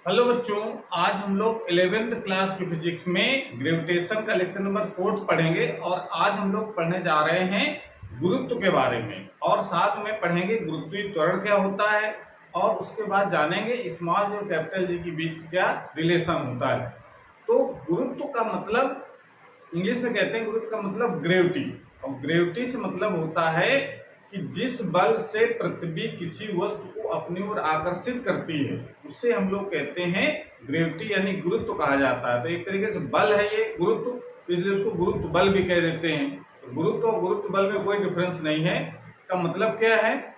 Hello बच्चों, आज हम लोग 11th क्लास की फिजिक्स में ग्रेविटेशन का लेक्चर नंबर 4 पढ़ेंगे। और आज हम लोग पढ़ने जा रहे हैं गुरुत्व के बारे में, और साथ में पढ़ेंगे गुरुत्वीय त्वरण क्या होता है, और उसके बाद जानेंगे स्मॉल और कैपिटल जी के बीच क्या रिलेशन होता है। तो गुरुत्व का मतलब इंग्लिश में कहते हैं, गुरुत्व का मतलब ग्रेविटी, और ग्रेविटी से मतलब होता है कि जिस बल से पृथ्वी किसी वस्तु को अपनी ओर आकर्षित करती है उससे हम लोग कहते हैं ग्रेविटी, यानी गुरुत्व कहा जाता है। तो एक तरीके से बल है ये गुरुत्व, इसलिए उसको गुरुत्व बल भी कह देते हैं। तो गुरुत्व और गुरुत्व बल में कोई डिफरेंस नहीं है। इसका मतलब क्या है?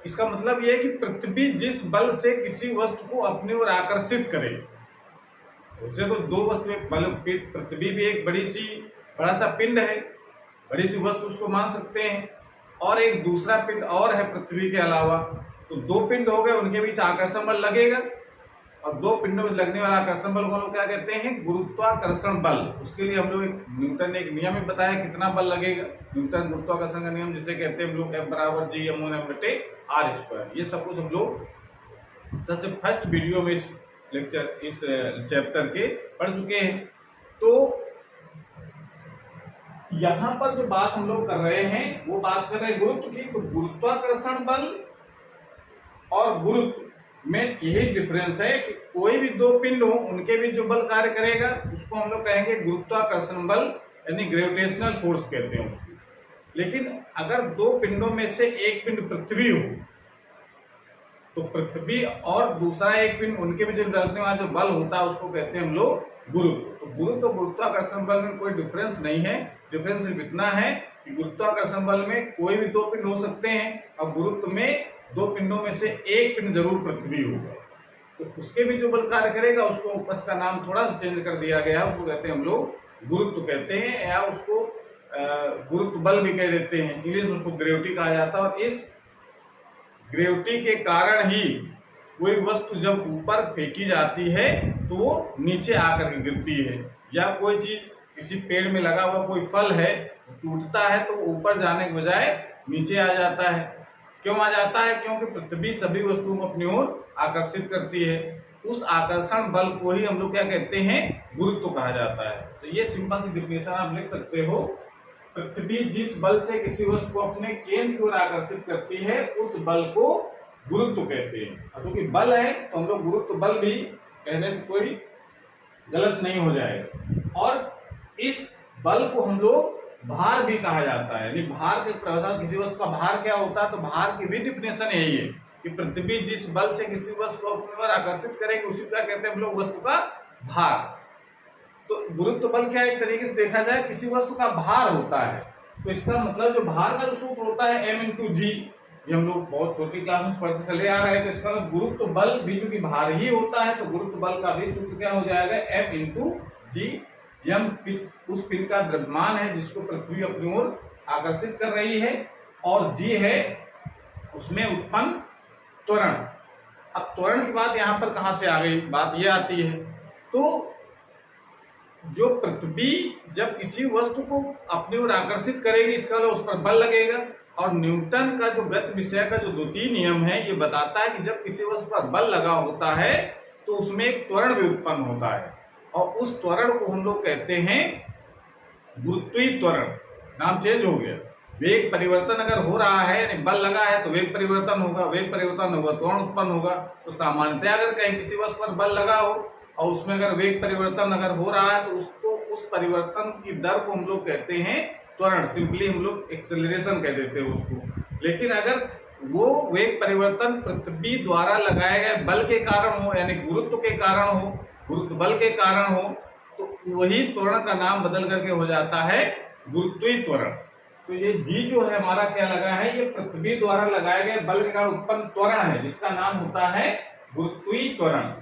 इसका मतलब यह है कि पृथ्वी जिस बल से किसी वस्तु को अपनी ओर आकर्षित करे, उसे तो दो वस्तु, पृथ्वी भी एक बड़ा सा पिंड है, बड़ी सी वस्तु उसको मान सकते हैं, और एक दूसरा पिंड और है पृथ्वी के अलावा। तो दो पिंड हो गए, उनके बीच आकर्षण बल लगेगा, और दो पिंडों में लगने वाला आकर्षण बल को हम लोग क्या कहते हैं? गुरुत्वाकर्षण बल। उसके लिए हम लोग न्यूटन ने एक नियम ही बताया कितना बल लगेगा। न्यूटन गुरुत्वाकर्षण का नियम जिसे कहते हैं हम लोग F=g/m1m/r²। ये सब कुछ हम लोग सबसे फर्स्ट वीडियो में इस चैप्टर के पढ़ चुके हैं। तो यहां पर जो बात हम लोग कर रहे हैं वो बात कर रहे हैं गुरुत्व की। तो गुरुत्वाकर्षण बल और गुरुत्व में यही डिफरेंस है कि कोई भी दो पिंड हो उनके बीच जो बल कार्य करेगा उसको हम लोग कहेंगे गुरुत्वाकर्षण बल, यानी ग्रेविटेशनल फोर्स कहते हैं उसको। लेकिन अगर दो पिंडों में से एक पिंड पृथ्वी हो तो पृथ्वी और दूसरा एक पिंड, उनके बीच लगने वाला जो बल होता है उसको कहते हैं हम लोग गुरुत्व। तो गुरुत्व और गुरुत्वाकर्षण बल में कोई डिफरेंस नहीं है। डिफरेंस सिर्फ इतना है कि गुरुत्वाकर्षण बल में कोई भी दो पिंड हो सकते हैं, और गुरुत्व में दो पिंडों में से एक पिंड जरूर पृथ्वी होगा। तो उसके भी जो बल कार्य करेगा उसको उसका नाम थोड़ा सा चेंज कर दिया गया है, उसको कहते हैं हम लोग गुरुत्व कहते हैं, या उसको गुरुत्व बल भी कह देते हैं। इंग्लिश में उसको ग्रेविटी कहा जाता है। और इस ग्रेविटी के कारण ही कोई वस्तु जब ऊपर फेंकी जाती है तो वो नीचे आकर के गिरती है, या कोई चीज किसी पेड़ में लगा हुआ कोई फल है टूटता है तो ऊपर जाने के बजाय नीचे आ जाता है। क्यों आ जाता है? क्योंकि पृथ्वी सभी वस्तुओं को अपनी ओर आकर्षित करती है। उस आकर्षण बल को ही हम लोग क्या कहते हैं? गुरुत्व कहा जाता है। तो ये सिंपल सी डिफिनेशन आप लिख सकते हो। पृथ्वी जिस बल से किसी वस्तु को अपने केंद्र की ओर आकर्षित करती है उस बल को गुरुत्व कहते हैं। और चूंकि बल है तो हम लोग गुरुत्व बल भी कहने से कोई गलत नहीं हो जाएगा। और इस बल को हम लोग भार भी कहा जाता है, यानी भार के परिभाषा, किसी वस्तु का भार क्या होता है, तो भार की भी डिफिनेशन यही है कि पृथ्वी जिस बल से किसी वस्तु को अपनी ओर आकर्षित करेगी उसी क्या कहते हैं हम लोग? वस्तु का भार। तो गुरुत्व बल क्या, एक तरीके से देखा जाए किसी वस्तु का भार होता है। तो इसका मतलब जो भार का जो सूत्र होता है m×g, ये हम लोग बहुत छोटी क्लास में पढ़ते चले आ रहे हैं। तो इसका मतलब गुरुत्व बल भी चूंकि भार ही होता है तो गुरुत्व बल का भी सूत्र क्या हो जाएगा? m×g। यम उस पिंड का द्रव्यमान है जिसको पृथ्वी अपनी ओर आकर्षित कर रही है, और g है उसमें उत्पन्न त्वरण। अब त्वरण की बात यहाँ पर कहां से आ गई? बात ये आती है, तो जो पृथ्वी जब किसी वस्तु को अपनी ओर आकर्षित करेगी इसका उस पर बल लगेगा। और न्यूटन का जो गति विषय का जो द्वितीय नियम है ये बताता है कि जब किसी वस्तु पर बल लगा होता है तो उसमें एक त्वरण भी उत्पन्न होता है, और उस त्वरण को हम लोग कहते हैं गुरुत्वीय त्वरण। नाम चेंज हो गया। वेग परिवर्तन अगर हो रहा है, यानी बल लगा है तो वेग परिवर्तन होगा, वेग परिवर्तन होगा त्वरण उत्पन्न होगा। तो सामान्यतः अगर कहीं किसी वस्तु पर बल लगा हो और उसमें अगर वेग परिवर्तन अगर हो रहा है तो उसको, उस परिवर्तन की दर को हम लोग कहते हैं त्वरण। सिंपली हम लोग एक्सेलरेशन कह देते हैं उसको। लेकिन अगर वो वेग परिवर्तन पृथ्वी द्वारा लगाए गए बल के कारण हो, यानी गुरुत्व के कारण हो, गुरुत्व बल के कारण हो, तो वही त्वरण का नाम बदल करके हो जाता है गुरुत्वीय त्वरण। तो ये जी जो है हमारा क्या लगा है, ये पृथ्वी द्वारा लगाए गए बल के कारण उत्पन्न त्वरण है जिसका नाम होता है गुरुत्वीय त्वरण।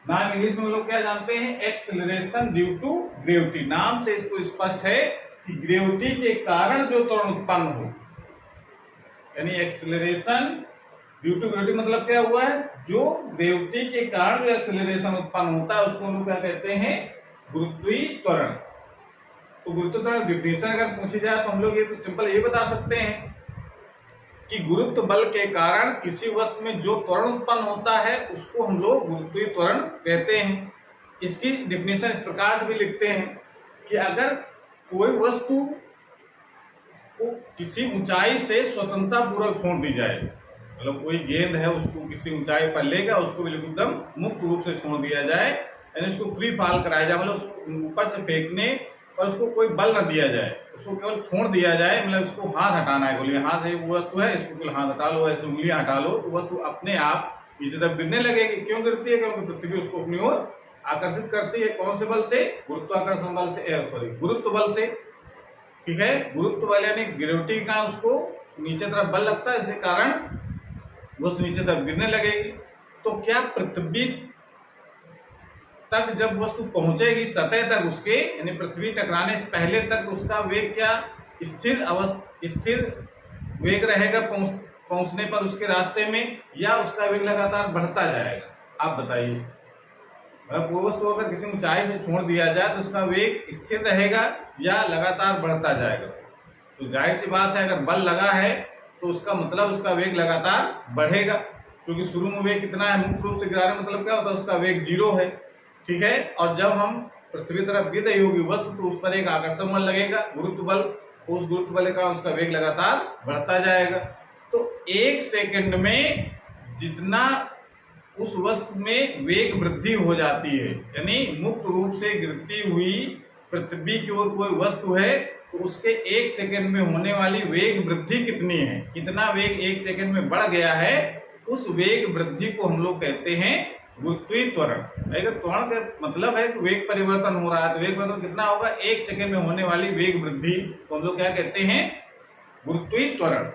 नाम इंग्लिश में लोग क्या जानते हैं? Acceleration due to gravity. नाम से इसको स्पष्ट है कि ग्रेविटी के कारण जो त्वरण उत्पन्न हो, यानी एक्सेलरेशन ड्यू टू ग्रेविटी मतलब क्या हुआ है? जो ग्रेविटी के कारण जो एक्सेलरेशन उत्पन्न होता है उसको हम लोग क्या कहते हैं? गुरुत्वीय त्वरण। तो गुरुत्व त्वरण डिफिनेशन अगर पूछी जाए तो हम लोग ये तो सिंपल ये बता सकते हैं कि गुरुत्व बल के कारण किसी वस्तु में जो त्वरण उत्पन्न होता है उसको हम लोग गुरुत्वीय त्वरण कहते हैं। इसकी डिफिनेशन इस प्रकार से भी लिखते हैं कि अगर कोई वस्तु को किसी ऊंचाई से स्वतंत्रता पूर्वक छोड़ दी जाए, मतलब कोई गेंद है उसको किसी ऊंचाई पर लेगा, उसको बिल्कुल एकदम मुक्त रूप से छोड़ दिया जाए, यानी उसको फ्री फॉल कराया जाए, मतलब उसको ऊपर से फेंकने और उसको कोई बल न दिया जाए, उसको केवल छोड़ दिया जाए, मतलब उसको हाथ हटाना है, बोलिए हाथ से वो वस्तु है इसको केवल हाथ हटा लो, ऐसे उंगलियां हटा लो, तो वस्तु अपने आप पीछे तरफ गिरने लगेगी। क्यों गिरती है? क्योंकि पृथ्वी उसको अपनी ओर आकर्षित करती है। कौन से बल से? गुरुत्वाकर्षण बल से, गुरुत्व बल से। ठीक है, गुरुत्व बल यानी ग्रेविटी का उसको नीचे तरफ बल लगता है, इसी कारण वस्तु नीचे तरफ गिरने लगेगी। तो क्या पृथ्वी तक जब वस्तु पहुंचेगी सतह तक उसके, यानी पृथ्वी टकराने से पहले तक उसका वेग क्या स्थिर वेग रहेगा पहुंचने पर उसके रास्ते में, या उसका वेग लगातार बढ़ता जाएगा? आप बताइए। कोई वस्तु अगर किसी ऊंचाई से छोड़ दिया जाए तो उसका वेग स्थिर रहेगा या लगातार बढ़ता जाएगा? तो जाहिर सी बात है, अगर बल लगा है तो उसका मतलब उसका वेग लगातार बढ़ेगा, क्योंकि शुरू में वेग कितना है, मुक्त रूप से गिराने मतलब क्या होता है, उसका वेग 0 है। ठीक है, और जब हम पृथ्वी तरफ गिर रही होगी वस्तु तो उस पर एक आकर्षण बल लगेगा, गुरुत्व बल, उस गुरुत्व बल का उसका वेग लगातार बढ़ता जाएगा। तो 1 सेकंड में जितना उस वस्तु में वेग वृद्धि हो जाती है, यानी मुक्त रूप से गिरती हुई पृथ्वी की ओर कोई वस्तु है तो उसके 1 सेकंड में होने वाली वेग वृद्धि कितनी है, कितना वेग 1 सेकंड में बढ़ गया है, उस वेग वृद्धि को हम लोग कहते हैं गुरुत्वीय त्वरण। अगर त्वरण का मतलब है कि वेग परिवर्तन हो रहा है, तो वेग परिवर्तन कितना होगा? 1 सेकंड में होने वाली वेग वृद्धि को हम लोग क्या कहते हैं? गुरुत्वीय त्वरण।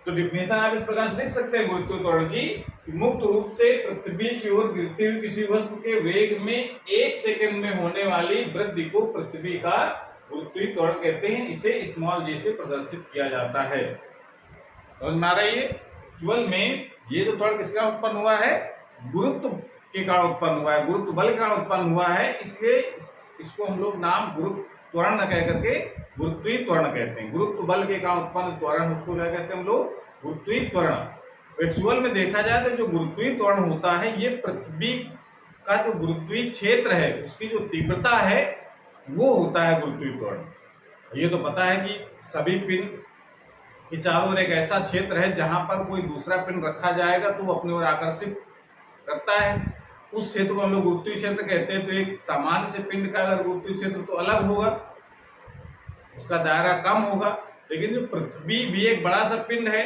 तो डिफिनेशन आप इस प्रकार से लिख सकते हैं गुरुत्वीय त्वरण की, मुक्त रूप से पृथ्वी की ओर गिरती हुई किसी वस्तु के वेग में 1 सेकंड में होने वाली वृद्धि को पृथ्वी का गुरुत्वीय त्वरण कहते हैं। इसे स्मॉल जी से प्रदर्शित किया जाता है। समझ में आ रहा है? ये एक्चुअल में ये जो त्वरण किसका उत्पन्न हुआ है? गुरुत्व के कारण उत्पन्न हुआ है, गुरुत्व बल के कारण उत्पन्न हुआ है, इसलिए इसको हम लोग नाम गुरुत्व त्वरण न कह करके गुरुत्वीय त्वरण कहते हैं। गुरुत्व बल के कारण उत्पन्न त्वरण उसको क्या कहते हैं हम लोग? गुरुत्वीय त्वरण। एक्चुअल में देखा जाए तो जो गुरुत्वीय त्वरण होता है ये पृथ्वी का जो गुरुत्वीय क्षेत्र है उसकी जो तीव्रता है वो होता है गुरुत्वीय त्वरण। ये तो पता है कि सभी पिंड के चारों ओर एक ऐसा क्षेत्र है जहां पर कोई दूसरा पिंड रखा जाएगा तो वो अपनी ओर आकर्षित करता है, उस क्षेत्र को हम लोग गुरुत्वीय क्षेत्र कहते हैं। तो एक सामान्य से पिंड का अगर गुरुत्वीय क्षेत्र तो अलग होगा, उसका दायरा कम होगा, लेकिन जो पृथ्वी भी एक बड़ा सा पिंड है,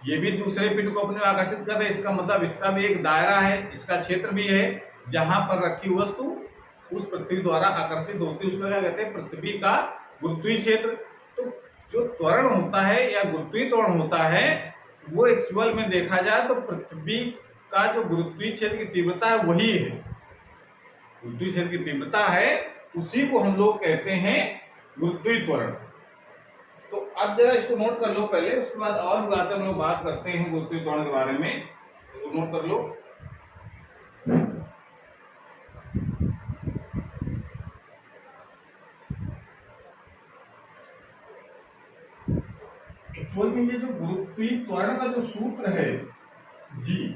ये भी दूसरे पिंड को अपने आकर्षित कर रहे हैं, इसका मतलब इसका भी एक दायरा है, इसका क्षेत्र भी है, जहां पर रखी वस्तु उस पृथ्वी द्वारा आकर्षित होती है, उसको क्या कहते हैं? पृथ्वी का गुरुत्वीय क्षेत्र। तो जो त्वरण होता है या गुरुत्वीय त्वरण होता है वो एक्चुअल में देखा जाए तो पृथ्वी का जो गुरुत्वीय क्षेत्र की तीव्रता है वही है, गुरुत्वीय क्षेत्र की तीव्रता है, उसी को हम लोग कहते हैं गुरुत्वीय त्वरण। तो अब जरा इसको नोट कर लो पहले, उसके बाद और भी बातें हम लोग बात करते हैं गुरुत्वीय त्वरण के बारे में। इसको नोट कर लो। एक्चुअल में ये जो गुरुत्वीय त्वरण का जो सूत्र है जी,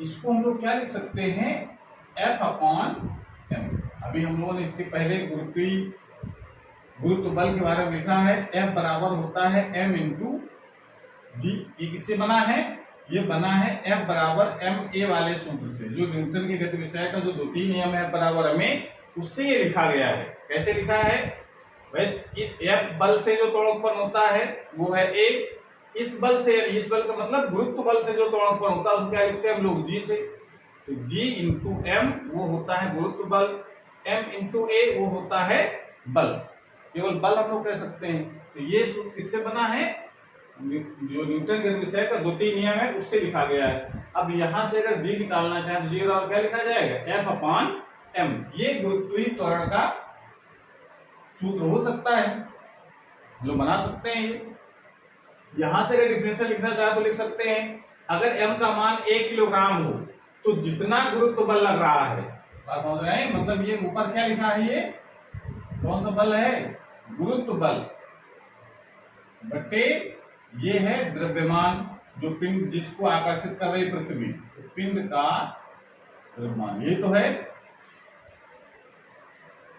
इसको हम लोग क्या लिख सकते हैं? F/m। अभी हम लोगों ने इसके पहले गुरुत्व बल के बारे में लिखा है, F बराबर होता है m इंटू जी। ये किससे बना है? ये बना है F बराबर ma वाले सूत्र से, जो न्यूटन के गति विषय का जो द्वितीय नियम है F बराबर ma, उससे ये लिखा गया है। कैसे लिखा है? वैसे F बल से जो त्वरण उत्पन्न होता है वो है a, इस बल से, इस बल का मतलब गुरुत्व बल से जो त्वरण उत्पन्न होता है उसको क्या लिखते हैं हम लोग? g से। तो g इंटू m वो होता है गुरुत्व बल, m इंटू a वो होता है बल, केवल बल हम लोग कह सकते हैं। तो ये सूत्र किससे बना है? जो न्यूटन के विषय का द्वितीय नियम है उससे लिखा गया है। अब यहां से अगर g निकालना चाहे तो g और क्या लिखा जाएगा? F/m। ये गुरुत्वीय त्वरण का सूत्र हो सकता है, हम लोग बना सकते हैं। ये यहां से अगर डिफिनेशन लिखना चाहे तो लिख सकते हैं, अगर m का मान 1 किलोग्राम हो तो जितना गुरुत्व बल लग रहा है, बात समझ रहे हैं? मतलब ये ऊपर क्या लिखा है? ये कौन सा बल है? गुरुत्व बल बटे ये है द्रव्यमान। जो पिंड जिसको आकर्षित कर रही पृथ्वी, तो पिंड का द्रव्यमान ये तो है।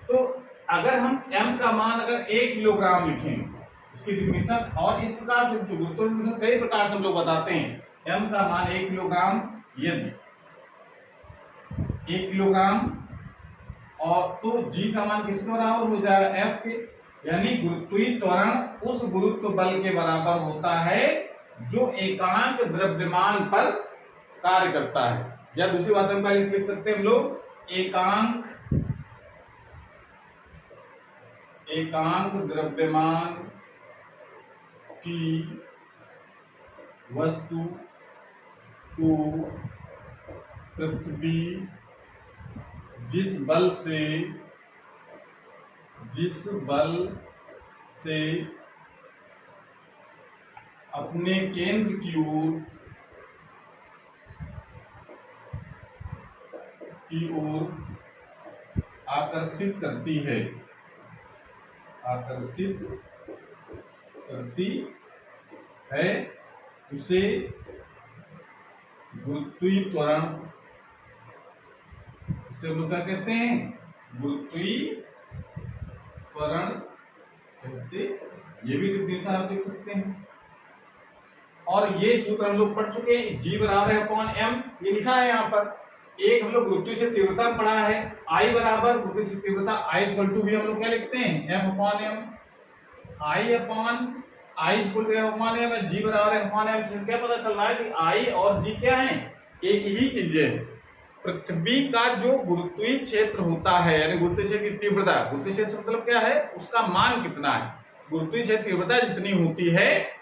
तो अगर हम m का मान अगर 1 किलोग्राम लिखें, इसकी डिफिनेशन, और इस प्रकार से जो गुरुत्वाकर्षण कई प्रकार से हम लोग बताते हैं, m का मान 1 किलोग्राम, यदि 1 किलोग्राम, और तो g का मान किसके बराबर हो जाएगा, f के, यानी गुरुत्वीय त्वरण उस गुरुत्व बल के बराबर होता है जो एकांक द्रव्यमान पर कार्य करता है। या दूसरी भाषा में लिख सकते हैं हम लोग, एकांक द्रव्यमान की वस्तु को पृथ्वी जिस बल से अपने केंद्र की ओर आकर्षित करती है उसे गुरुत्वीय त्वरण, उसे हम लोग क्या कहते हैं, गुरुत्वीय त्वरण कहते। ये भी डिफिनेशन आप देख सकते हैं। और ये सूत्र हम लोग पढ़ चुके हैं, G बराबर है अपॉन m, ये लिखा है यहाँ पर। एक हम लोग गुरुत्वीय से तीव्रता पढ़ा है, I बराबर गुरुत्वीय से तीव्रता I इक्वल टू भी हम लोग क्या लिखते हैं, m upon m, I equal two upon m, G बराबर है अपॉन m। क्या पता चल रहा है कि I और G क्या है, एक ही चीजें हैं। पृथ्वी का जो गुरुत्वीय क्षेत्र होता है, यानी गुरुत्वीय क्षेत्र की तीव्रता, गुरुत्वीय क्षेत्र मतलब क्या है, उसका मान कितना है, गुरुत्वीय क्षेत्र तीव्रता जितनी होती है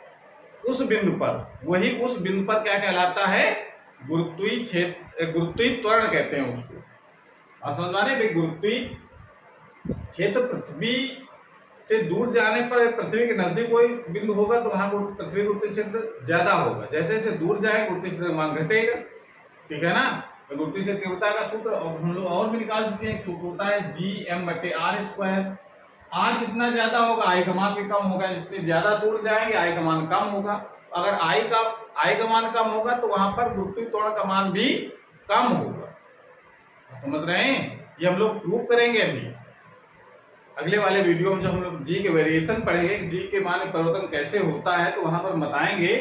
उस बिंदु पर, वही उस बिंदु पर क्या कहलाता है, गुरुत्वीय क्षेत्र, गुरुत्वीय त्वरण कहते हैं उसको। आप समझ पा रहे हैं, गुरुत्वीय क्षेत्र पृथ्वी से दूर जाने पर, पृथ्वी के नजदीक कोई बिंदु होगा तो वहां पृथ्वी गुरुत्वीय क्षेत्र ज्यादा होगा, जैसे जैसे दूर जाए गुरुत्वीय क्षेत्र मान घटेगा, ठीक है ना। तो गुरुत्वीय क्षेत्र तीव्रता का सूत्र हम लोग और भी निकाल चुके हैं, सूत्र होता है Gm/r²। r जितना ज्यादा होगा I का मान भी कम होगा, जितने ज्यादा दूर जाएंगे I का मान कम होगा। अगर I का मान कम होगा तो वहां पर गुरुत्वीय त्वरण का मान भी कम होगा। समझ रहे हैं, ये हम लोग प्रूव करेंगे अभी अगले वाले वीडियो में। जब हम लोग G के वेरिएशन पढ़ेंगे, G के मान में परिवर्तन कैसे होता है, तो वहां पर बताएंगे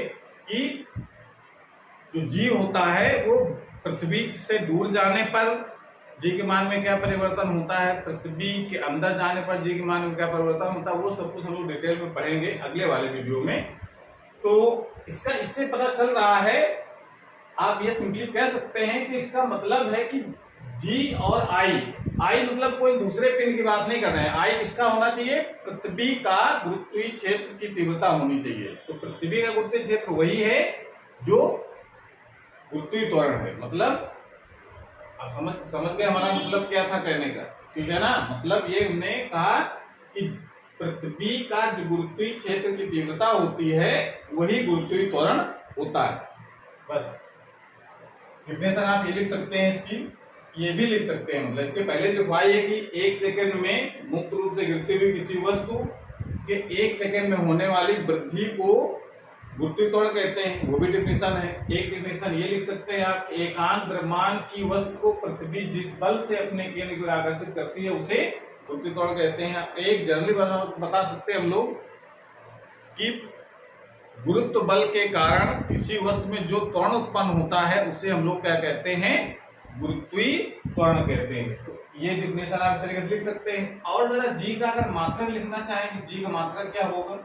कि जो G होता है वो पृथ्वी से दूर जाने पर G के मान में क्या परिवर्तन होता है, पृथ्वी के अंदर जाने पर G के मान में क्या परिवर्तन होता है, वो सब कुछ हम लोग डिटेल में पढ़ेंगे अगले वाले वीडियो में। तो इससे पता चल रहा है, आप ये सिंपली कह सकते हैं कि इसका मतलब है कि G और I मतलब कोई दूसरे पिंड की बात नहीं कर रहे हैं, I किसका होना चाहिए, पृथ्वी का गुरुत्वीय क्षेत्र की तीव्रता होनी चाहिए। तो पृथ्वी का गुरुत्वीय क्षेत्र वही है जो गुरुत्वीय त्वरण है। मतलब आप समझ गए हमारा मतलब क्या था कहने का, ठीक है ना। मतलब ये हमने कहा कि पृथ्वी का जो गुरुत्वीय क्षेत्र की तीव्रता होती है वही गुरुत्वीय त्वरण होता है। बस डिफिनेशन आप ये लिख सकते हैं, इसकी ये भी लिख सकते हैं। मतलब इसके पहले जो y है कि 1 सेकंड में मुक्त रूप से गिरती हुई किसी वस्तु के 1 सेकंड में होने वाली वृद्धि को गुरुत्वीय त्वरण कहते हैं, वो भी डिफिनेशन है। एक डिफिनेशन ये लिख सकते हैं आप, एकांक द्रव्यमान की वस्तु को पृथ्वी जिस बल से अपने केंद्र की ओर आकर्षित करती है उसे गुरुत्वीय त्वरण कहते हैं। एक जनरली बता सकते हैं हम लोग कि गुरुत्व बल के कारण किसी वस्तु में जो त्वरण उत्पन्न होता है उसे हम लोग क्या कहते हैं, गुरुत्वीय त्वरण कहते हैं। तो ये डिफिनेशन आप इस तरीके से लिख सकते हैं। और जरा G का अगर मात्रक लिखना चाहें, G का मात्रक क्या होगा,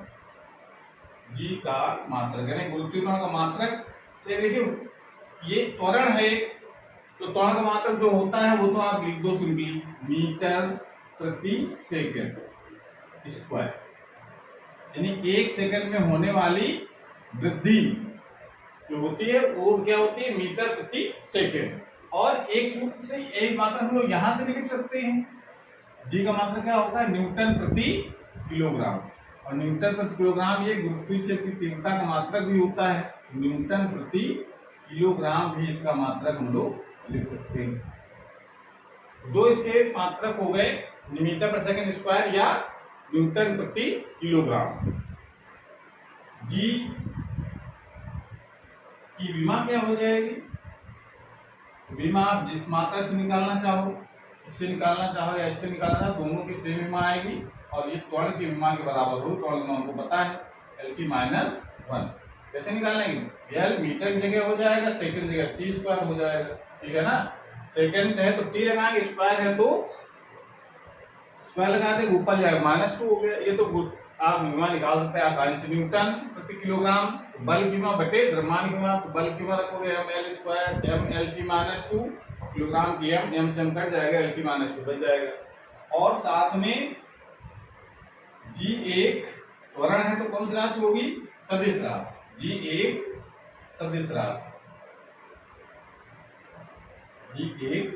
G का मात्रक यानी गुरुत्वीय त्वरण का मात्रक, तो देखिए ये त्वरण है, तो त्वरण का मात्रक जो होता है वो तो आप लिख दो सिंपली, मीटर प्रति सेकंड स्क्वायर, यानी 1 सेकंड में होने वाली वृद्धि जो होती है वो क्या होती है, मीटर प्रति सेकंड। और एक सूत्र से एक मात्रक हम लोग यहां से भी लिख सकते हैं, G का मात्रक क्या होता है, न्यूटन प्रति किलोग्राम। और न्यूटन प्रति किलोग्राम ये गुरुत्वीय क्षेत्र की तीव्रता का मात्रक भी होता है, न्यूटन प्रति किलोग्राम भी इसका मात्रक हम लोग लिख सकते हैं। दो इसके मात्रक हो गए, मीटर पर सेकंड स्क्वायर या न्यूटन प्रति किलोग्राम। G विमा क्या हो जाएगी, विमा आप जिस मात्रा से निकालना चाहो, इससे निकालना चाहो या इससे निकालना चाहो, दोनों की सेम विमा आएगी और ये त्वरण की विमा के बराबर हो। त्वरण विमा हमको पता है L-1। कैसे निकालेंगे, L मीटर की जगह हो जाएगा, सेकंड जगह T स्क्वायर हो जाएगा, ठीक है ना। सेकंड है तो T लगाएंगे, स्क्वायर है तो स्क्वायर लगा देंगे, ऊपर जाएगा -2 हो गया। ये तो आप विमा निकाल सकते हैं आसानी से, न्यूटन प्रति किलोग्राम। बल विमा बटे द्रव्यमान विमा, तो बल विमा रखोगे mL², mL-2, किलोग्राम की m से m कट जाएगा, L-2 बच जाएगा। और साथ में G एक त्वरण है तो कौन सी राशि होगी, सदिश राशि। G एक सदिश राशि, G एक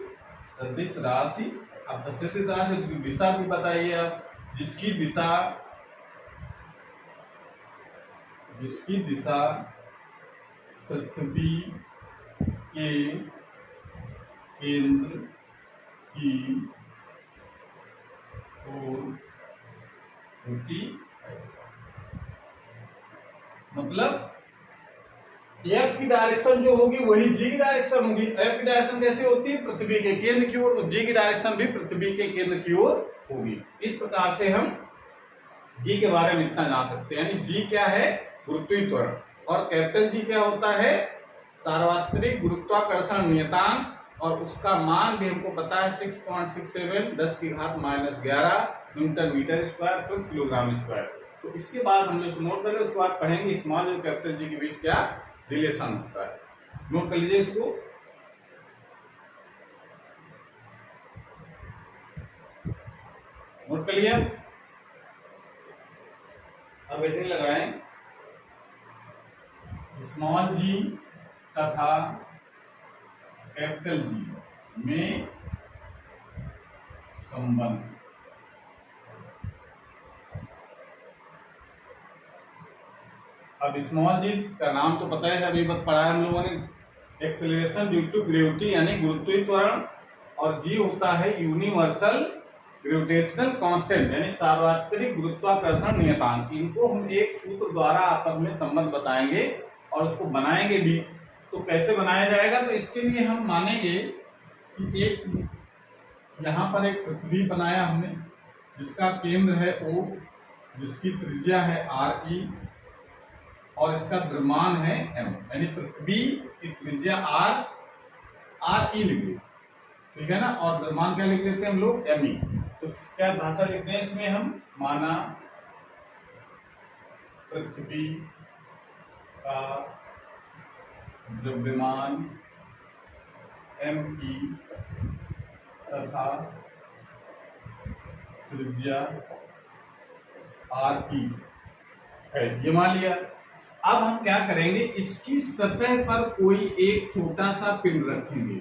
सदिश राशि। अब सदिश राशि उसकी दिशा भी बताइए आप, जिसकी दिशा पृथ्वी के केंद्र की ओर होती है। मतलब F की डायरेक्शन जो होगी वही G की डायरेक्शन होगी। F की डायरेक्शन कैसे होती है, पृथ्वी के केंद्र की ओर, तो G की डायरेक्शन भी पृथ्वी के केंद्र की ओर होगी। इस प्रकार से हम G के बारे में इतना जान सकते हैं, यानी G क्या है, गुरुत्वीय त्वरण। और कैपिटल G क्या होता है, सार्वत्रिक गुरुत्वाकर्षण नियतांक, और उसका मान भी हमको पता है 6.67 10⁻⁻11 न्यूटन मीटर स्क्वायर पर किलोग्राम स्क्वायर। तो इसके बाद हम जो नोट करें उसके बाद पढ़ेंगे स्मॉल और कैपिटल जी के बीच क्या रिलेशन होता है। नोट कर लीजिए इसको। नोट कर लिया, अब हेडिंग लगाएं, स्मॉल जी तथा कैपिटल जी में संबंध। अब स्मॉल जी का नाम तो पता है, अभी बस पढ़ा है हम लोगों ने, एक्सेलरेशन ड्यू टू ग्रेविटी यानी गुरुत्वीय त्वरण, और जी होता है यूनिवर्सल ग्रेविटेशनल कांस्टेंट यानी सार्वत्रिक गुरुत्वाकर्षण नियतांक। इनको हम एक सूत्र द्वारा आपस में संबंध बताएंगे और उसको बनाएंगे भी। तो कैसे बनाया जाएगा, तो इसके लिए हम मानेंगे कि एक यहाँ पर एक पृथ्वी बनाया हमने जिसका केंद्र है O, जिसकी त्रिज्या है RE और इसका द्रव्यमान है m, यानी पृथ्वी की त्रिज्या RE लिख लो, ठीक है ना, और द्रव्यमान क्या लिख लेते हैं हम लोग me। तो क्या भाषा लिखते हैं इसमें हम, माना पृथ्वी का द्रव्यमान me तथा त्रिज्या RE है, ये मान लिया। अब हम क्या करेंगे, इसकी सतह पर कोई एक छोटा सा पिंड रखेंगे।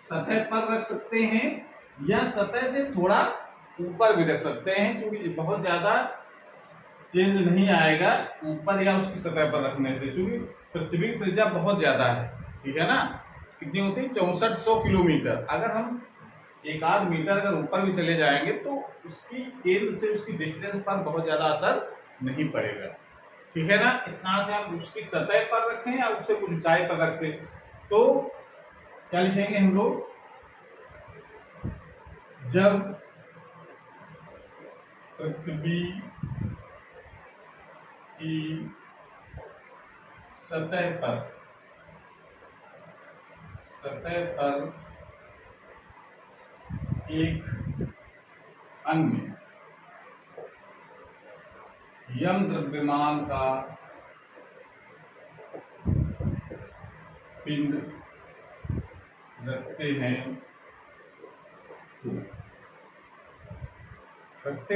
सतह पर रख सकते हैं या सतह से थोड़ा ऊपर भी रख सकते हैं, क्योंकि बहुत ज्यादा चेंज नहीं आएगा ऊपर या उसकी सतह पर रखने से, क्योंकि पृथ्वी की त्रिज्या बहुत ज्यादा है, ठीक है ना। कितनी होती है, 6400 किलोमीटर। अगर हम एक आध मीटर अगर ऊपर भी चले जाएंगे तो उसकी केंद्र से उसकी डिस्टेंस पर बहुत ज्यादा असर नहीं पड़ेगा, ठीक है ना। इस तरह से हम उसकी सतह पर रखें या उससे कुछ ऊंचाई पर रखें, तो क्या लिखेंगे हम लोग, जब पृथ्वी की सतह पर एक अन्य यम द्रव्यमान का पिंड रखते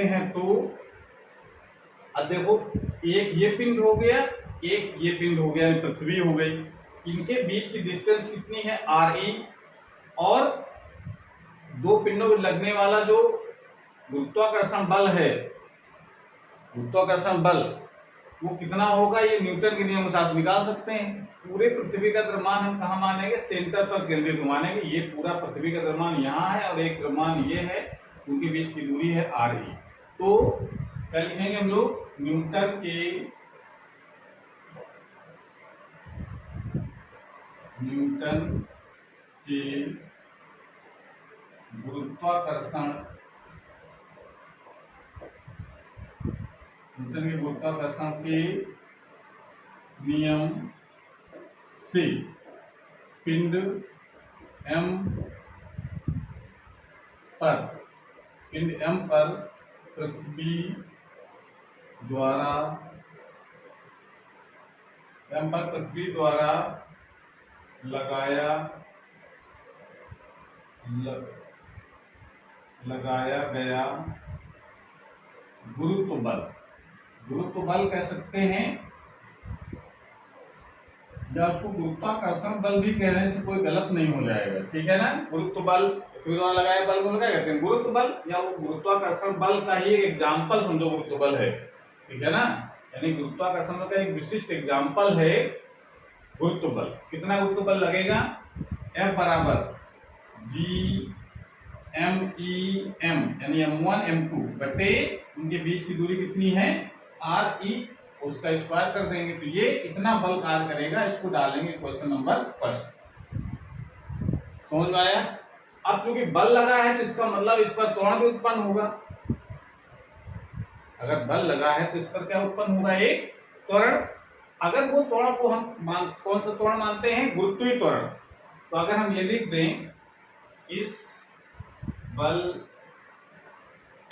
हैं तो अब देखो, एक ये पिंड हो गया, एक ये पिंड हो गया, पृथ्वी हो गई। इनके बीच की डिस्टेंस कितनी है RE, और दो पिंडों में लगने वाला जो गुरुत्वाकर्षण बल है, गुरुत्वाकर्षण बल वो कितना होगा, ये न्यूटन के नियम अनुसार से निकाल सकते हैं। पूरे पृथ्वी का द्रव्यमान हम कहाँ मानेंगे, सेंटर पर केंद्रित मानेंगे। ये पूरा पृथ्वी का द्रव्यमान यहाँ है और एक द्रव्यमान ये है, उनके बीच की दूरी है RE। तो क्या लिखेंगे हम लोग, न्यूटन के न्यूटन के गुरुत्वाकर्षण के नियम से पिंड m पर पृथ्वी द्वारा लगाया गया गुरुत्व बल कह सकते हैं, या उसको गुरुत्वाकर्षण बल भी कहने से कोई गलत नहीं हो जाएगा, ठीक है ना। गुरुत्व बल, पृथ्वी द्वारा लगाया बल को क्या कहते हैं, गुरुत्व बल, या वो गुरुत्वाकर्षण बल का ही एक एग्जाम्पल समझो गुरुत्व बल है, ठीक है ना। यानी गुरुत्वाकर्षण बल का एक विशिष्ट एग्जाम्पल है गुरुत्व बल। कितना गुरुत्व बल लगेगा, F बराबर G(m)(E)(m) यानी m1 m2 बटे उनके बीच की दूरी कितनी है RE, उसका स्क्वायर कर देंगे तो ये इतना बल कार्य करेगा। इसको डालेंगे क्वेश्चन नंबर फर्स्ट। समझ में आया। अब चूंकि बल लगा है तो इसका मतलब इस पर त्वरण भी उत्पन्न होगा। अगर बल लगा है तो इस पर क्या उत्पन्न होगा, एक त्वरण। अगर वो त्वरण को हम कौन सा त्वरण मानते हैं, गुरुत्वीय त्वरण। तो अगर हम ये लिख दें, इस बल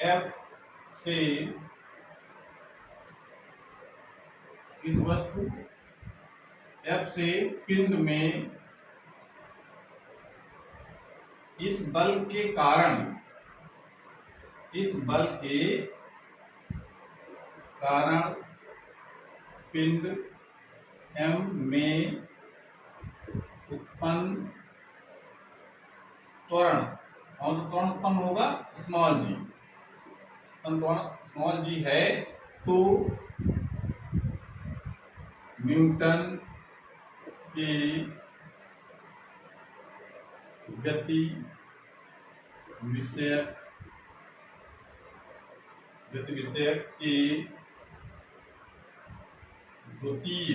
F से इस वस्तु F से पिंड में इस बल के कारण पिंड M में उत्पन्न त्वरण, कौन सा त्वरण उत्पन्न होगा, स्मॉल जी। त्वरण स्मॉल जी है तो न्यूटन की गति विषयक की द्वितीय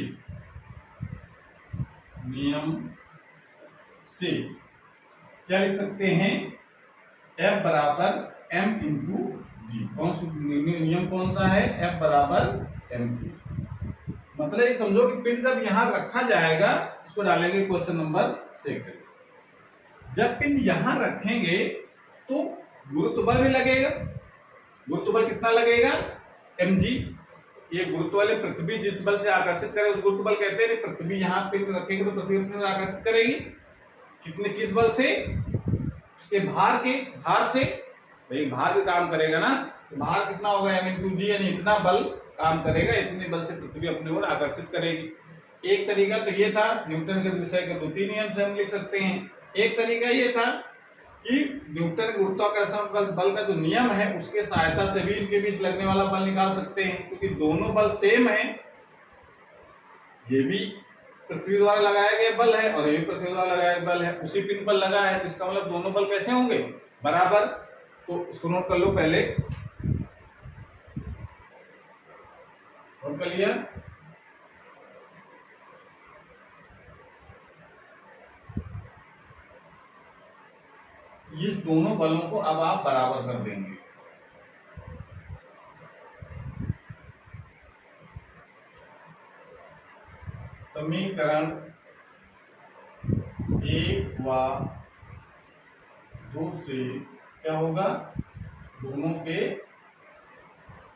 नियम से क्या लिख सकते हैं, F बराबर m इंटू जी। कौन सा नियम कौन सा है, F बराबर m। मतलब ये समझो कि पिंड जब यहां रखा जाएगा, इसको डालेंगे क्वेश्चन नंबर 2। जब पिंड यहां रखेंगे तो गुरुत्व बल भी लगेगा। गुरुत्व बल कितना लगेगा, mg। ये गुरुत्व बल पृथ्वी जिस बल से आकर्षित करे उस गुरुत्व बल कहते हैं। पृथ्वी यहां पिंड रखेंगे तो पृथ्वी अपने आकर्षित करेगी, किस बल से, उसके भार से। भाई भार भी काम करेगा ना, तो भार कितना होगा, m इंटू जी, यानी इतना बल काम करेगा, इतने बल से पृथ्वी अपनी ओर आकर्षित करेगी। एक तरीका तो ये था न्यूटन के विषय के द्वितीय नियम से हम लिख सकते हैं। एक तरीका ये था कि न्यूटन गुरुत्वाकर्षण बल का जो नियम है उसके सहायता से भी इनके बीच लगने वाला बल निकाल सकते हैं, क्योंकि दोनों बल सेम है। ये भी पृथ्वी द्वारा लगाया गया बल है और ये भी पृथ्वी द्वारा लगाया गया बल है, उसी पिंड पर लगा है। इसका मतलब दोनों बल कैसे होंगे, बराबर। तो इसको नोट कर लो, पहले नोट कर लिया। इस दोनों बलों को अब आप बराबर कर देंगे। समीकरण 1 व 2 से क्या होगा, दोनों के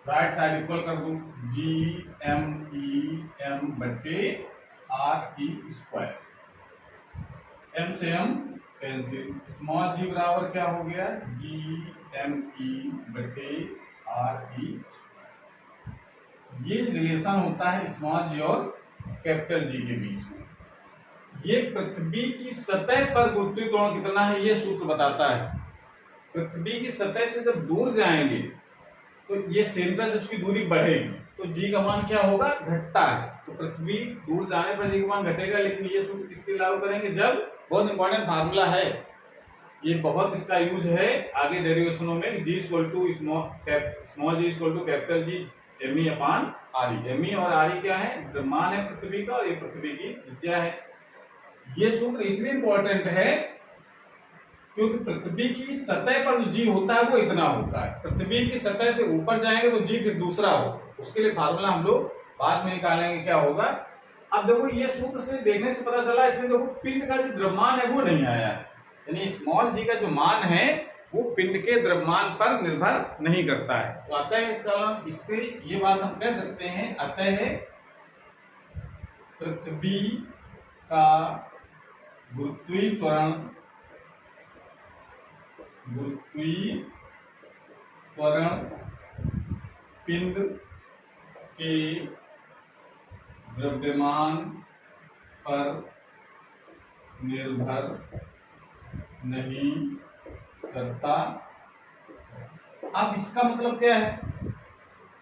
राइट साइड इक्वल कर दो, G(m)(E)(m) बटे RE स्क्वायर। m से m कैंसिल, स्मॉल g बराबर क्या हो गया, G(m)(E) बटे RE स्क्वायर। ये रिलेशन होता है स्मॉल g और कैपिटल G के बीच में। ये पृथ्वी की सतह पर गुरुत्वीय त्वरण कितना है ये सूत्र बताता है। पृथ्वी की सतह से जब दूर जाएंगे तो ये सेंटर से उसकी दूरी बढ़ेगी, तो जी का मान क्या होगा, घटता है। तो पृथ्वी दूर जाने पर जी का मान घटेगा, लेकिन ये सूत्र किसके लागू करेंगे, जब, बहुत इंपॉर्टेंट फार्मूला है ये, बहुत इसका यूज है आगे डेरिवेशनों में। G equal to small G equal to capital G ME upon RE. ME और आरई क्या है, मान है पृथ्वी का, और ये पृथ्वी की त्रिज्या है। ये सूत्र इसलिए इंपॉर्टेंट है क्योंकि पृथ्वी की सतह पर जो जी होता है वो इतना होता है, पृथ्वी की सतह से ऊपर जाएंगे तो जी फिर दूसरा हो, उसके लिए फार्मूला हम लोग बाद में निकालेंगे क्या होगा। अब देखो ये सूत्र से देखने से पता चला, इसमें देखो पिंड का जो द्रव्यमान है वो नहीं आया है, यानी स्मॉल जी का जो मान है वो पिंड के द्रव्यमान पर निर्भर नहीं करता है। तो अतः इसके ये बात हम कह सकते हैं, अतः पृथ्वी का गुरुत्वीकरण पिंड के द्रव्यमान पर निर्भर नहीं करता। अब इसका मतलब क्या है?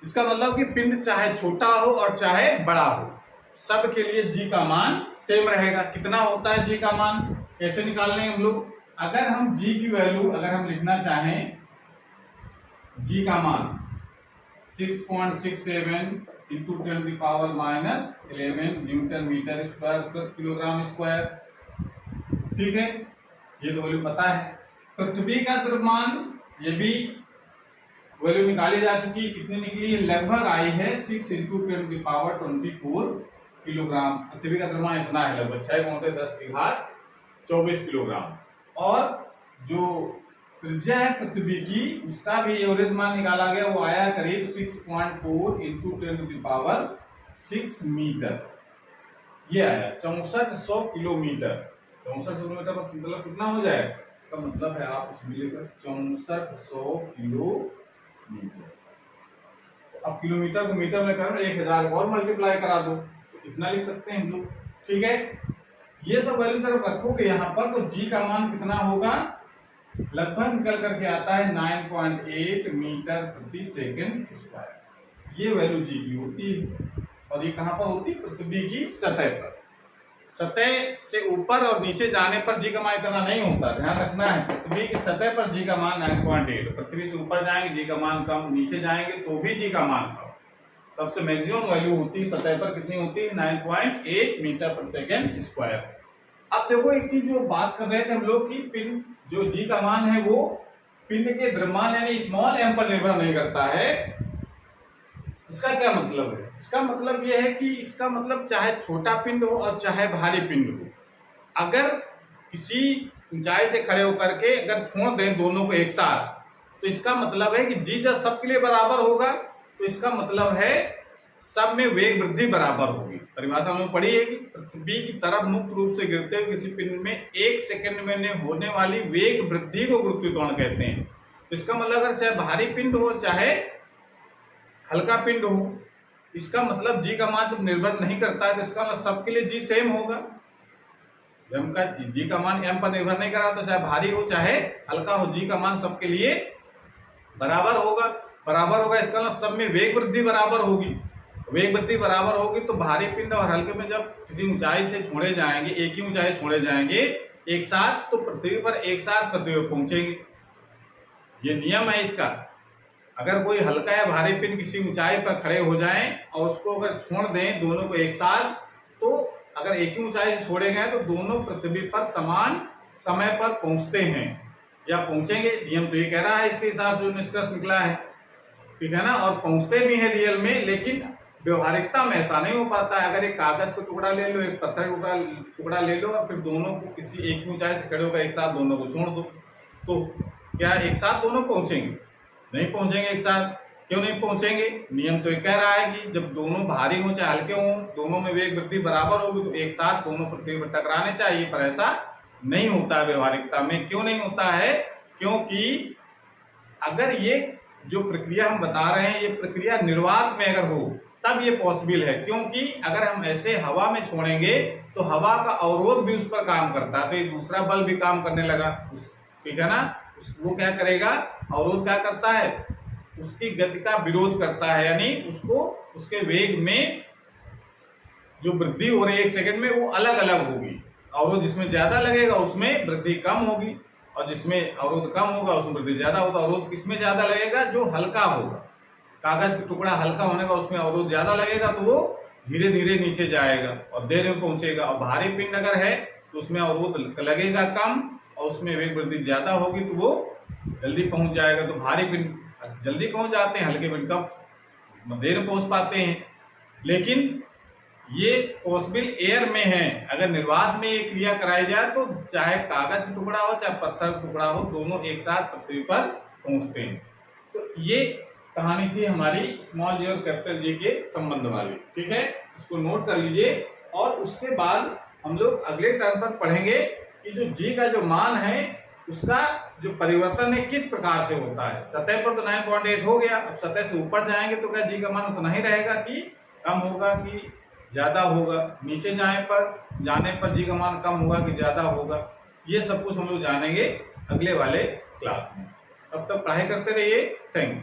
इसका मतलब कि पिंड चाहे छोटा हो और चाहे बड़ा हो, सब के लिए जी का मान सेम रहेगा। कितना होता है जी का मान, कैसे निकालने हम लोग? अगर हम जी की वैल्यू अगर हम लिखना चाहें, जी का मान 6.67 इंटू 10⁻⁻11 न्यूटन मीटर स्क्वायर प्रति किलोग्राम स्क्वायर, ठीक है, ये तो वैल्यू पता है। पृथ्वी का द्रव्यमान ये भी वैल्यू निकाली जा चुकी है, कितनी निकली है? लगभग आई है 6 इंटू 10⁻24 किलोग्राम। पृथ्वी का द्रव्यमान इतना है, लगभग 6×10⁻24 किलोग्राम। और जो त्रिज्या है पृथ्वी की, उसका भी एवरेज मान निकाला गया, वो आया करीब 6.4 इंटू 10⁻6 मीटर, ये आया 6400 किलोमीटर। 6400 किलोमीटर मतलब कितना हो जाए? इसका मतलब है आप उसमें लिख सकते 6400 किलोमीटर। अब किलोमीटर को मीटर में कर 1000 और मल्टीप्लाई करा दो तो इतना लिख सकते हैं हम लोग, ठीक है। ये सब वैल्यू जब रखोगे यहाँ पर तो जी का मान कितना होगा? लगभग निकल करके आता है 9.8 मीटर प्रति सेकंड स्क्वायर। ये वैल्यू जी की होती है, और ये कहां पर होती है? पृथ्वी की सतह पर। सतह से ऊपर और नीचे जाने पर जी का मान इतना नहीं होता, ध्यान रखना है। पृथ्वी की सतह पर जी का मान 9.8, पृथ्वी से ऊपर जाएंगे जी का मान कम, नीचे जाएंगे तो भी जी का मान कम। सबसे मैक्सिमम वैल्यू होती है सतह पर, कितनी होती है? 9.8 मीटर पर सेकेंड स्क्वायर। अब देखो एक चीज जो बात कर रहे थे हम लोग की पिंड जो जी का मान है वो पिंड के द्रव्यमान यानी स्मॉल एम पर निर्भर नहीं करता है। इसका क्या मतलब है? इसका मतलब यह है कि इसका मतलब चाहे छोटा पिंड हो और चाहे भारी पिंड हो, अगर किसी ऊंचाई से खड़े होकर के अगर छोड़ दें दोनों को एक साथ, तो इसका मतलब है कि जी जब सबके लिए बराबर होगा तो इसका मतलब है सब में वेग वृद्धि बराबर होगी। परिभाषा हमने पढ़ी है कि पृथ्वी की तरफ मुक्त रूप से गिरते हुए किसी पिंड में 1 सेकंड में होने वाली वेग वृद्धि को गुरुत्वाकर्षण कहते हैं। तो इसका मतलब अगर चाहे भारी पिंड हो चाहे हल्का पिंड हो, इसका मतलब जी का मान जब निर्भर नहीं करता है तो इसका मतलब सबके लिए जी सेम होगा। एम का जी का मान एम पर निर्भर नहीं कर रहा तो चाहे भारी हो चाहे हल्का हो, जी का मान सबके लिए बराबर होगा। इसका मतलब सब में वेग वृद्धि बराबर होगी। वेग वृद्धि बराबर होगी तो भारी पिंड और हल्के में जब किसी ऊंचाई से छोड़े जाएंगे, एक ही ऊंचाई छोड़े जाएंगे एक साथ, तो पृथ्वी पर एक साथ पृथ्वी पर पहुंचेंगे। ये नियम है इसका। अगर कोई हल्का या भारी पिंड किसी ऊंचाई पर खड़े हो जाएं और उसको अगर छोड़ दें दोनों को एक साथ, तो अगर एक ही ऊंचाई से छोड़े गए तो दोनों पृथ्वी पर समान समय पर पहुंचते हैं या पहुंचेंगे। नियम तो ये कह रहा है, इसके हिसाब से निष्कर्ष निकला है, ठीक है ना। और पहुंचते भी है रियल में, लेकिन व्यवहारिकता में ऐसा नहीं हो पाता है। अगर एक कागज का टुकड़ा ले लो, एक पत्थर का टुकड़ा ले लो और फिर दोनों को किसी एक ऊंचाई से खड़े होकर एक साथ दोनों को छोड़ दो, तो क्या एक साथ दोनों पहुंचेंगे? नहीं पहुंचेंगे एक साथ। क्यों नहीं पहुंचेंगे? नियम तो ये कह रहा है कि जब दोनों भारी हो चाहे हल्के हो, दोनों में वेग वृद्धि बराबर होगी तो एक साथ दोनों पृथ्वी पर टकराने चाहिए, पर ऐसा नहीं होता है व्यवहारिकता में। क्यों नहीं होता है? क्योंकि अगर ये जो प्रक्रिया हम बता रहे हैं ये प्रक्रिया निर्वात में अगर हो तब ये पॉसिबल है। क्योंकि अगर हम ऐसे हवा में छोड़ेंगे तो हवा का अवरोध भी उस पर काम करता है, तो ये दूसरा बल भी काम करने लगा, ठीक है ना। वो क्या करेगा? अवरोध क्या करता है? उसकी गति का विरोध करता है, यानी उसको उसके वेग में जो वृद्धि हो रही है 1 सेकंड में वो अलग अलग होगी। अवरोध जिसमें ज्यादा लगेगा उसमें वृद्धि कम होगी, और जिसमें अवरोध कम होगा उसमें वृद्धि ज्यादा होगा। अवरोध किसमें ज्यादा लगेगा? जो हल्का होगा। कागज का टुकड़ा हल्का होने का उसमें अवरोध ज्यादा लगेगा तो वो धीरे धीरे नीचे जाएगा और देर में पहुंचेगा। और भारी पिंड अगर है तो उसमें अवरोध लगेगा कम, और उसमें वेग वृद्धि ज्यादा होगी तो वो जल्दी पहुंच जाएगा। तो भारी पिंड जल्दी पहुंच जाते हैं, हल्के पिंड कम देर में पहुंच पाते हैं। लेकिन ये पॉसिबल एयर में है। अगर निर्वात में ये क्रिया कराई जाए तो चाहे कागज का टुकड़ा हो चाहे पत्थर का टुकड़ा हो, दोनों एक साथ पृथ्वी पर पहुंचते हैं। तो ये कहानी थी हमारी स्मॉल जी और कैपिटल जी के संबंध वाली। ठीक है, इसको नोट कर लीजिए। और उसके बाद हम लोग अगले टर्म पर पढ़ेंगे कि जो जी का जो मान है उसका जो परिवर्तन है किस प्रकार से होता है। सतह पर तो 9.8 हो गया, अब सतह से ऊपर जाएंगे तो क्या जी का मान उतना ही रहेगा कि कम होगा कि ज्यादा होगा, नीचे जाने पर जी का मान कम होगा कि ज्यादा होगा, ये सब कुछ हम लोग जानेंगे अगले वाले क्लास में। तब तक पढ़ाई करते रहिए। Thank you.